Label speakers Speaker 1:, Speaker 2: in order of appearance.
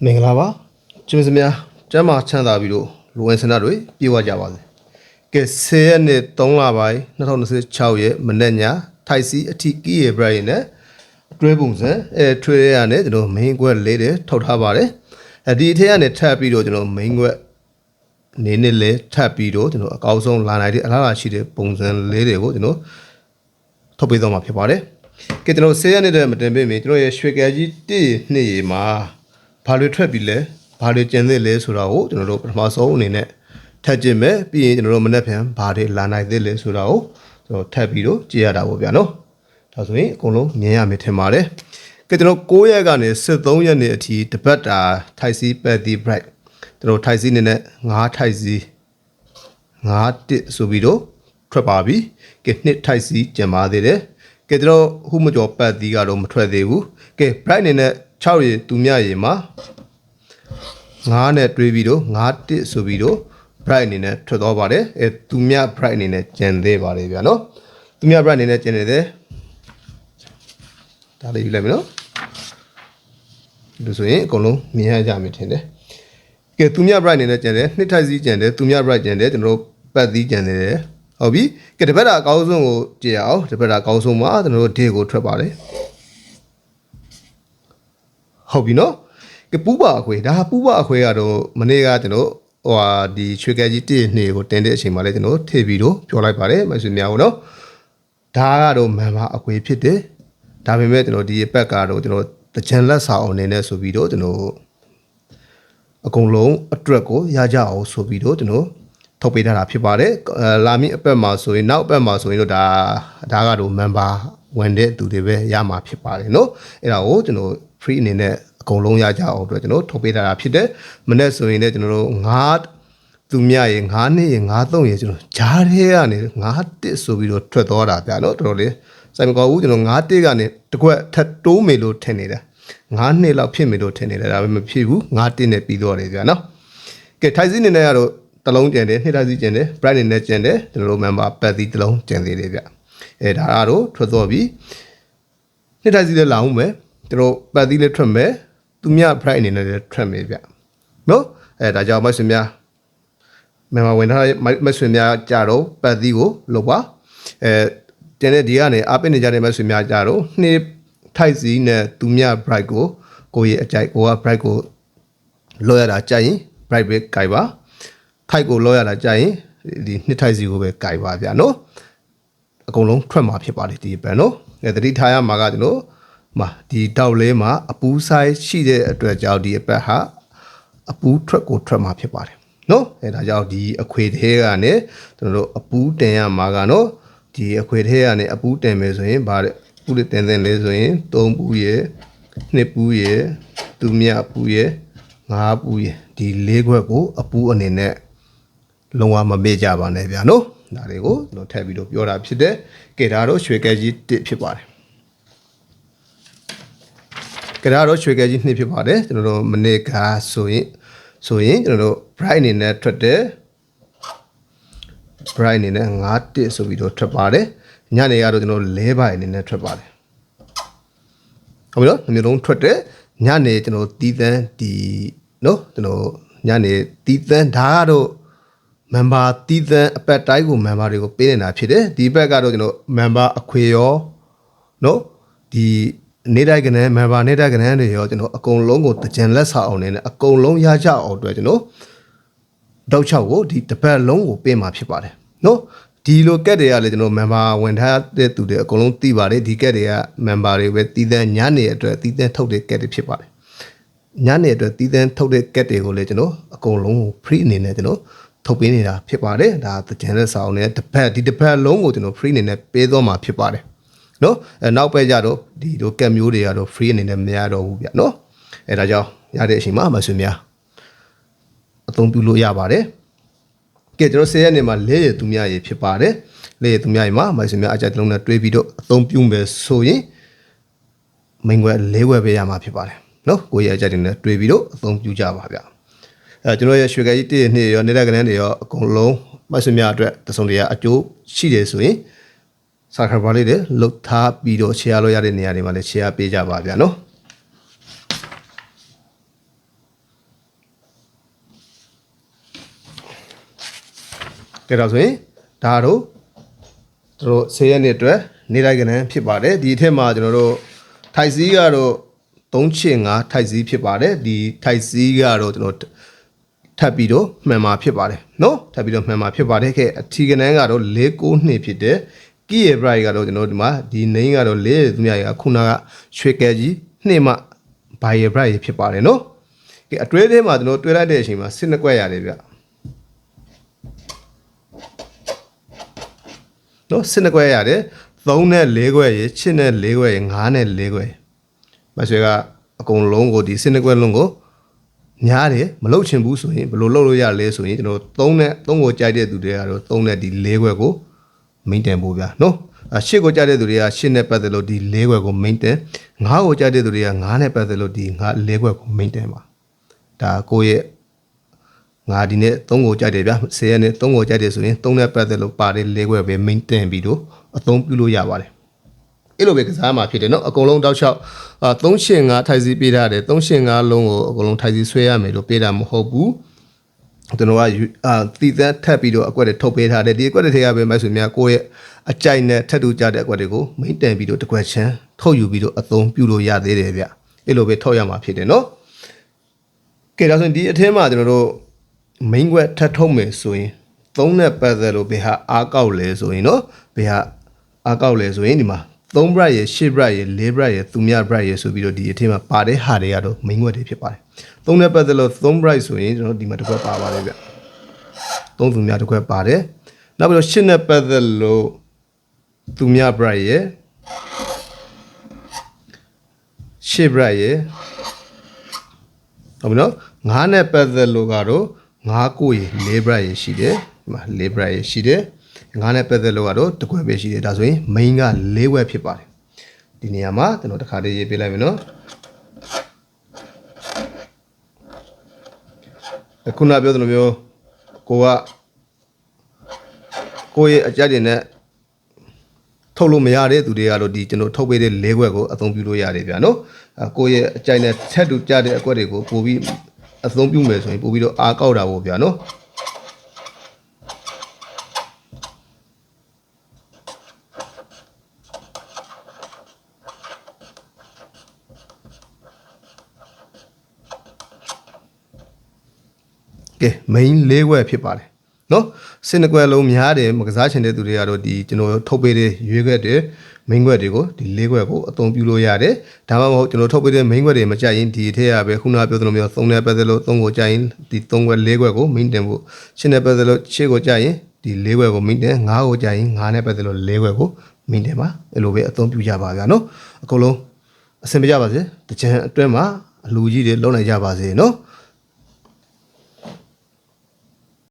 Speaker 1: မင်္ဂလာပါကျေးဇူးများကျမ်းမာချမ်းသာပြီးတော့လူဝင်စနတွေပြေဝကြပါစေကဲ10ရက်နေ့3လပိုင်း2026ရက်မနေ့ညထိုက်စီအထီကီယေဘရိုင်နဲ့အတွဲပုံစံထွေးရနဲ့ကျွန်တော် main ကွက်လေးတွေထုတ်ထားပါတယ်ဒီအထက်ကနေထပ်ပြီးတော့ကျွန်တော် main ကွက်နေနဲ့လဲထပ်ပြီးတော့ကျွန်တော်အကောင်းဆုံးလာနိုင်တဲ့အလားအလာရှိတဲ့ပုံစံလေးတွေကိုကျွန်တော်ထုတ်ပေးသွားမှာဖြစ်ပါတယ်ကဲကျွန်တော်10ရက်နေ့တည်းမတင်ပေးမီကျွန်တော်ရဲ့ရွှေကဲကြီး1နှစ်ရေမှာဘာတွေထွက်ပြီးလဲဘာတွေကျန်သေးလဲဆိုတာကိုကျွန်တော်တို့ပထမဆုံးအနေနဲ့ထပ်ကြည့်မယ်ပြီးရင်ကျွန်တော်တို့မနေ့ပြန်ဘာတွေလာနိုင်သေးလဲဆိုတာကိုကျွန်တော်ထပ်ပြီးတော့ကြည့်ရတာပေါ့ဗျာနော်ဒါဆိုရင်အကုန်လုံးမြင်ရမယ်ထင်ပါတယ်ကဲကျွန်တော်9ရက်ကနေ13ရက်နေ့အထိတပတ်တာထိုက်စီပတ်တီ bright ကျွန်တော်ထိုက်စီနေနဲ့9ထိုက်စီ9တစ်ဆိုပြီးတော့ထွက်ပါပြီကဲနှစ်ထိုက်စီကျန်ပါသေးတယ်ကဲကျွန်တော်ဟိုမကျော်ပတ်တီကတော့မထွက်သေးဘူးကဲ bright နေနဲ့6ရေသူမြရေမှာ9နဲ့တွေးပြီးတော့9တစ်ဆိုပြီးတော့ bright အနေနဲ့ထွက်သွားပါတယ်သူမြ bright အနေနဲ့ကျန်သေးပါတယ်ဗျာနော်သူမြ bright အနေနဲ့ကျန်နေတယ်ဒါလေးယူလိုက်မယ်နော်လို့ဆိုရင်အကုန်လုံးမြင်ရကြမယ်ထင်တယ်ကဲသူမြ bright အနေနဲ့ကျန်တယ်နှစ်ထိုက်စီးကျန်တယ်သူမြ bright ကျန်တယ်ကျွန်တော်တို့ပတ်သီးကျန်နေတယ်ဟုတ်ပြီကဲတပတ်တာအကောင်းဆုံးကိုကြည့်ရအောင်တပတ်တာအကောင်းဆုံးမှာကျွန်တော်တို့ day ကိုထွက်ပါတယ်ဟုတ်ပြီနော်ကပူပါအခွေဒါပူပါအခွေကတော့မနေ့ကကျွန်တော်ဟိုဟာဒီရွှေကဲကြီး1နှစ်ကိုတင်တဲ့အချိန်မှာလည်းကျွန်တော်ထည့်ပြီးတော့ပြောလိုက်ပါတယ်မဆွေများဘူးနော်ဒါကတော့မန်ပါအခွေဖြစ်တယ်ဒါပေမဲ့ကျွန်တော်ဒီအပတ်ကတော့ကျွန်တော်တကြံလက်စာအောင်နေနဲ့ဆိုပြီးတော့ကျွန်တော်အကုန်လုံးအတွက်ကိုရကြအောင်ဆိုပြီးတော့ကျွန်တော်ထုတ်ပေးထားတာဖြစ်ပါတယ်လာမည့်အပတ်မှာဆိုရင်နောက်အပတ်မှာဆိုရင်တော့ဒါကတော့မန်ပါဝင်တဲ့သူတွေပဲရမှာဖြစ်ပါတယ်နော်အဲ့ဒါကိုကျွန်တော် free အနေနဲ့အကုန်လုံးရကြအောင်အတွက်ကျွန်တော်ထုတ်ပေးထားတာဖြစ်တယ်မနေ့ဆိုရင်လည်းကျွန်တော်တို့9သူမြရေ9နှစ်ရေ9-3ရေကျွန်တော်ဂျားထဲကနေ9-1ဆိုပြီးတော့ထွက်သွားတာဗျာနော်တော်တော်လေးစိုက်မကောဘူးကျွန်တော်9-1ကနေတကွက်ထပ်တိုးမေလို့ထင်နေတာ9နှစ်လောက်ဖြစ်မေလို့ထင်နေတာဒါပေမဲ့မဖြစ်ဘူး9-1နဲ့ပြီးတော့တယ်ဗျာနော်ကဲထိုက်စီနေနဲ့ကတော့တလုံးကျန်တယ်နှစ်ထိုက်စီကျန်တယ် bright နေနဲ့ကျန်တယ်ကျွန်တော်တို့ member ပတ်သီးတလုံးကျန်သေးတယ်ဗျဒါကတော့ထွက်သွားပြီနှစ်ထိုက်စီလည်းလာအောင်မယ်ကျွန်တော်ပတ်သီးလည်းထွက်မယ်သူမြ bright အနေနဲ့လည်းထွက်မယ်ဗျနော်ဒါကြောင့်မဆွေများmember ဝင်ထားမဆွေများကြတော့ပတ်သီးကိုလုပ်ပါကျန်တဲ့ဒီကနေအပိနေကြတဲ့မဆွေများကြတော့နှစ်ထိုက်စီနဲ့သူမြ bright ကိုရဲ့အကြိုက်ကိုက bright ကိုလောရတာကြိုက်ရင် bright ပဲကြိုက်ပါထိုက်ကိုလောရတာကြိုက်ရင်ဒီနှစ်ထိုက်စီကိုပဲကြိုက်ပါဗျာနော်အကုန်လုံးထွက်မှာဖြစ်ပါတယ်ဒီပန်နော်တတိထားရမှာကကျွန်တော်ဒီတောက်လေးမှာအပူဆိုင်ရှိတဲ့အတွက်ကြောင့်ဒီအပတ်ဟာအပူထွက်မှာဖြစ်ပါတယ်နော်ဒါကြောင့်ဒီအခွေသေးကနေကျွန်တော်တို့အပူတင်ရမှာကနော်ဒီအခွေသေးကနေအပူတင်မယ်ဆိုရင်ဗါတဲ့ပူလေးတင်တင်လေးဆိုရင်3ပူရဲ့2ပူရဲ့သူမြပူရဲ့5ပူရဲ့ဒီ4ခွက်ကိုအပူအနေနဲ့လုံးဝမမေ့ကြပါနဲ့ဗျာနော်ဒါတွေကိုကျွန်တော်ထည့်ပြီးတော့ပြောတာဖြစ်တယ်ကဲဒါတော့ရွှေကဲကြီး1ဖြစ်ပါတယ်ကဲဒါတော့ရွှေကဲကြီး2ဖြစ်ပါတယ်ကျွန်တော်တို့မနေ့ကဆိုရင်ကျွန်တော်တို့ bright အနေနဲ့ထွက်တယ် bright အနေနဲ့9-1ဆိုပြီးတော့ထွက်ပါတယ်ညနေကတော့ကျွန်တော်လဲပိုင်းအနေနဲ့ထွက်ပါတယ်ဟုတ်ပြီနော်မျိုးလုံးထွက်တယ်ညနေကျွန်တော်တီးတန်းဒီနော်ကျွန်တော်ညနေတီးတန်းဒါကတော့member တီးတန်းအပတ်တိုင်းကို member တွေကိုပေးနေတာဖြစ်တယ်ဒီဘက်ကတော့ကျွန်တော် member အခွေရောနော်ဒီနေတိုင်းကနေ member နေတိုင်းကနေတွေရောကျွန်တော်အကုန်လုံးကိုတကြံလက်စာအောင်နေနဲ့အကုန်လုံးရကြအောင်အတွက်ကျွန်တော်တောက်ချောက်ကိုဒီတစ်ပတ်လုံးကိုပေးမှာဖြစ်ပါတယ်နော်ဒီလိုကက်တွေကလည်းကျွန်တော် member ဝင်ထားတဲ့သူတွေအကုန်လုံးသိပါတယ်ဒီကက်တွေက member တွေပဲတီးတန်းညနေအတွက်တီးတန်းထုတ်တဲ့ကက်တွေဖြစ်ပါတယ်ညနေအတွက်တီးတန်းထုတ်တဲ့ကက်တွေကိုလည်းကျွန်တော်အကုန်လုံးကို free အနေနဲ့ကျွန်တော်ထုတ်ပေးနေတာဖြစ်ပါတယ်ဒါတကြံလက်စာအောင်နဲ့တစ်ပတ်လုံးကိုကျွန်တော် free အနေနဲ့ပေးသွားမှာဖြစ်ပါတယ်နော်နောက်ပဲကြတော့ဒီလိုကက်မျိုးတွေကတော့ free အနေနဲ့မရတော့ဘူးဗျနော်ဒါကြောင့်ရတဲ့အချိန်မှာမဆွေများအသုံးပြုလို့ရပါတယ်ကဲကျွန်တော်10ရက်နေမှာ4ရက်သူများရေဖြစ်ပါတယ်4ရက်သူများရေမှာမဆွေများအကြိုက်တစ်လုံးနဲ့တွေးပြီးတော့အသုံးပြုမယ်ဆိုရင်မိန်ခွဲ4ခွဲပေးရမှာဖြစ်ပါတယ်နော်ကိုယ့်ရဲ့အကြိုက်တွေနဲ့တွေးပြီးတော့အသုံးပြုကြပါဗျကျွန်တော်ရဲ့ရွှေကဲကြီး1နှစ်ရောနေတဲ့ကနန်းတွေရောအကုန်လုံးမဆွေများအတွက်တစုံတရာအကျိုးရှိတယ်ဆိုရင်စာခါပါလေးတွေလုတ်ထားပြီးတော့ share လို့ရတဲ့နေရာတွေမှာလည်း share ပေးကြပါဗျာနော် ကဲတော့ဆိုရင်ဒါတို့10ရက်နေ့အတွက်နေလိုက်ကနန်းဖြစ်ပါတယ်ဒီအထက်မှာကျွန်တော်တို့ထိုက်စီးကတော့3.5ထိုက်စီးဖြစ်ပါတယ်ဒီထိုက်စီးကတော့ကျွန်တော်ထပ်ပြီးတော့မှန်မှာဖြစ်ပါတယ်နော်ထပ်ပြီးတော့မှန်မှာဖြစ်ပါတယ်ခဲ့အထီကနန်းကတော့692ဖြစ်တယ်ကီရဲ့ price ကတော့ကျွန်တော်ဒီမှာဒီ name ကတော့4သူများရခုနကရွှေကဲကြီး2မှ buyer price ဖြစ်ပါတယ်နော်ကဲအတွဲထဲမှာကျွန်တော်တွဲလိုက်တဲ့အချိန်မှာ12ကွက်ရတယ်ဗျနော်12ကွက်ရတယ်3နဲ့4ကွက်ရ6နဲ့4ကွက်ရ5နဲ့4ကွက်မဆွေကအကုန်လုံးကိုဒီ12ကွက်လုံးကိုများတယ်မလုတ်ချင်ဘူးဆိုရင်ဘယ်လိုလုပ်လို့ရလဲဆိုရင်ကျွန်တော်3နဲ့3ကိုကြိုက်တဲ့သူတွေကတော့3နဲ့ဒီ4ခွက်ကို maintain ဖို့ဗျာနော်8ကိုကြိုက်တဲ့သူတွေက8နဲ့ပတ်သက်လို့ဒီ4ခွက်ကို maintain 9ကိုကြိုက်တဲ့သူတွေက9နဲ့ပတ်သက်လို့ဒီ4ခွက်ကို maintain ပါဒါကိုယ့်ရဲ့ငါဒီနေ့3ကိုကြိုက်တယ်ဗျာ10ရက်နေ့3ကိုကြိုက်တယ်ဆိုရင်3နဲ့ပတ်သက်လို့ပါတဲ့4ခွက်ပဲ maintain ပြီးတော့အသုံးပြုလို့ရပါတယ်အဲ့လိုပဲကစားမှာဖြစ်တယ်နော်အကုန်လုံးတောက်လျှောက်385ထိုက်စီပေးထားတယ်385လုံးကိုအကုန်လုံးထိုက်စီဆွဲရမယ်လို့ပေးတာမဟုတ်ဘူးကျွန်တော်ကတီးသက်ထပ်ပြီးတော့အကွက်တွေထုတ်ပေးထားတယ်ဒီအကွက်တွေထဲကပဲမိုက်ဆိုများကိုယ့်ရဲ့အကြိုက်နဲ့ထပ်တူကြတဲ့အကွက်တွေကိုမိတ်တန်ပြီးတော့တစ်ကွက်ချမ်းထုတ်ယူပြီးတော့အသုံးပြုလို့ရသေးတယ်ဗျအဲ့လိုပဲထုတ်ရမှာဖြစ်တယ်နော်ကဲဒါဆိုရင်ဒီအထင်းမှာကျွန်တော်တို့ main ကွက်ထပ်ထုတ်မယ်ဆိုရင်3နဲ့ပတ်သက်လို့ဘယ်ဟာအားကောက်လဲဆိုရင်နော်ဘယ်ဟာအားကောက်လဲဆိုရင်ဒီမှာ3 bright ရ10 bright ရ4 bright ရသူများ bright ရဆိုပြီးတော့ဒီအထင်းမှာပါတဲ့ဟာတွေကတော့ main ကွက်တွေဖြစ်ပါတယ်3နဲ့ပတ်သက်လို့3 bright ဆိုရင်ကျွန်တော်ဒီမှာတစ်ခွက်ပါပါတယ်ဗျ3သူများတစ်ခွက်ပါတယ်နောက်ပြီးတော့10နဲ့ပတ်သက်လို့သူများ bright ရ10 bright ရဟုတ်ပြီနော်9နဲ့ပတ်သက်လို့ကတော့9ကိုရ4 bright ရရှိတယ်ဒီမှာ4 bright ရရှိတယ်9နဲ့ပတ်သက်လို့ကတော့တစ်ခွက်ပဲရှိတယ်ဒါဆိုရင် main က4ခွက်ဖြစ်ပါတယ်ဒီနေရာမှာကျွန်တော်တစ်ခါလေးရေးပေးလိုက်မယ်နော်ခုနပြောသလိုမျိုးကိုရဲ့အကြက်တွေနဲ့ထုတ်လို့မရတဲ့သူတွေကတော့ဒီကျွန်တော်ထုတ်ပေးတဲ့၄ခွက်ကိုအသုံးပြုလို့ရတယ်ဗျာနော်ကိုရဲ့အကြိုက်နဲ့ထက်တူကြတဲ့အကွက်တွေကိုပို့ပြီးအသုံးပြုမယ်ဆိုရင်ပို့ပြီးတော့အားကောက်တာပေါ့ဗျာနော်ကဲ main ၄ခွက်ဖြစ်ပါတယ်နော်စင်ကွက်လုံးများတယ်မကစားချင်တဲ့သူတွေကတော့ဒီကျွန်တော်ထုတ်ပေးတဲ့ရွေးခွက်တွေ main ခွက်တွေကိုဒီ၄ခွက်ကိုအသုံးပြုလို့ရတယ်ဒါမှမဟုတ်ကျွန်တော်ထုတ်ပေးတဲ့ main ခွက်တွေမကြိုက်ရင်ဒီထဲရပဲခုနပြောသလိုမျိုး3နဲ့ပတ်သက်လို့3ကိုကြိုက်ရင်ဒီ3ခွက်4ခွက်ကို main တင်ဖို့10နဲ့ပတ်သက်လို့6ကိုကြိုက်ရင်ဒီ4ခွက်ကို main တင်9ကိုကြိုက်ရင်9နဲ့ပတ်သက်လို့4ခွက်ကို main တင်ပါအဲ့လိုပဲအသုံးပြုကြပါဗျာနော်အကုန်လုံးအဆင်ပြေကြပါစေတကြံအတွဲမှာအလူကြီးတွေလုံနိုင်ကြပါစေနော်